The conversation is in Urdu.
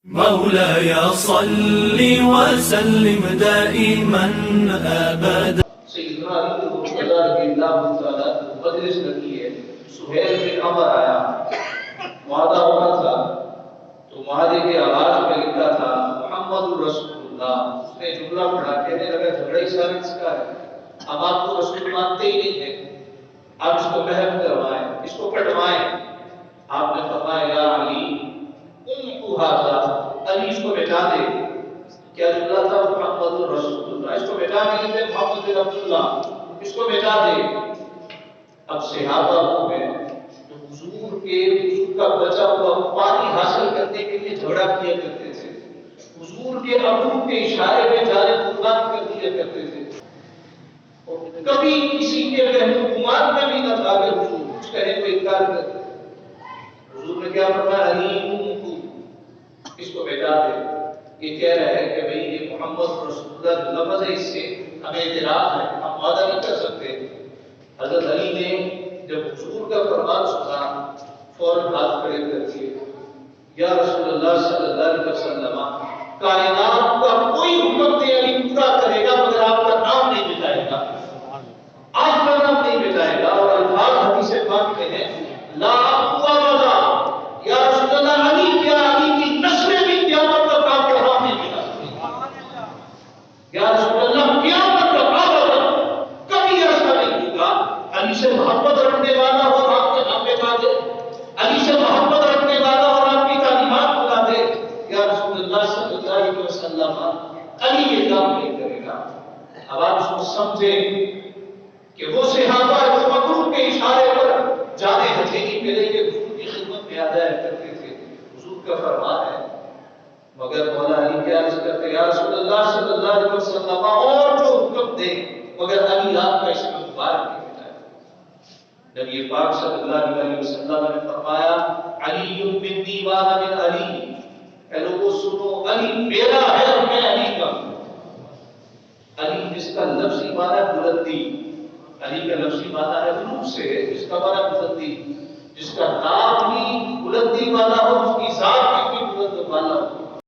مولاي صل وسلم دائما ابدا. سیدنا علی رضی اللہ تعالیٰ مجلس لگی ہے، سہیل بن عمر آیا، معاہدہ ہونا تھا تو معاہدے کے آغاز میں لکھا تھا محمد رسول اللہ. اس نے جملہ پڑھا، کہنے لگا جھگڑا ہی سارا اس کا ہے، اب آپ کو رسول مانتے ہی نہیں ہیں، آپ اس کو محو کروائیں، اس کو کٹوائیں. آپ نے فرمایا یا علی امحو ھذا، علی اس کو مٹا دے. کیا جملہ تھا؟ محمد رسول اللہ، اس کو مٹا نہیں تھے محمد عبداللہ، اس کو مٹا دے. اب صحابہ وہ ہیں جو حضور کا بچا ہوا پانی حاصل کرنے کے لیے جھگڑا کیا کرتے تھے، حضور کے ابو کے اشارے میں جانے قربان کر دیا کرتے تھے. کبھی کسی کے رحم گمان میں بھی نہ تھا کہ حضور کچھ کہے تو انکار کر. حضور نے کیا فرمایا؟ علی اس کو مٹا دے. یہ کہہ رہا ہے کہ بھئی یہ محمد رسول اللہ جو لفظ ہے اس سے ہمیں اعتراض ہے، ہم وعدہ نہیں کر سکتے. حضرت علی نے جب حضور کا فرمان سنا فوراً ہاتھ کھڑے کر دیے، یا رسول اللہ صلی اللہ علیہ وسلم، کائنات کا کوئی حکم دے علی پورا کرے گا مگر آپ کا نام نہیں مٹائے گا، آپ کا نام نہیں مٹائے گا. اور الفاظ حدیث پاک میں ہے لا اقوى ولا، یا رسول اللہ علی کیا علی کی نسلیں بھی قیامت تک آپ کو راہ نہیں ملا سکتی. یا رسول اللہ قیامت تک کبھی ایسا نہیں ہوگا علی سے محبت رکھنے والا اور آپ کے نام مٹا دے، علی سے محبت رکھنے والا اور آپ کی تعلیمات بھلا دے. یا رسول اللہ صلی اللہ علیہ وسلم علی یہ کام نہیں کرے گا. اب آپ اس کو سمجھیں کہ وہ صحابہ جو مکروہ کے اشارے پر جانے ہتھیلی پہ لے کے حضور کی خدمت میں آدھا کرتے تھے، حضور کا فرمان ہے. مگر مولا علی کیا عرض کرتے، یا رسول اللہ صلی اللہ علیہ وسلم اور جو حکم دے مگر علی آپ کا اس میں مبارک نہیں مٹائے. نبی پاک صلی اللہ علیہ وسلم نے فرمایا علی منی وانا من علی، اے لوگوں سنو علی میرا ہے اور میں علی کا ہوں. علی جس کا لفظی معنی ہے بلندی، علی کا لفظی معنی ہے علو سے، جس کا معنی بلندی، جس کا نام بھی بلندی والا ہو، اس کی ذات بھی بلند والا ہو.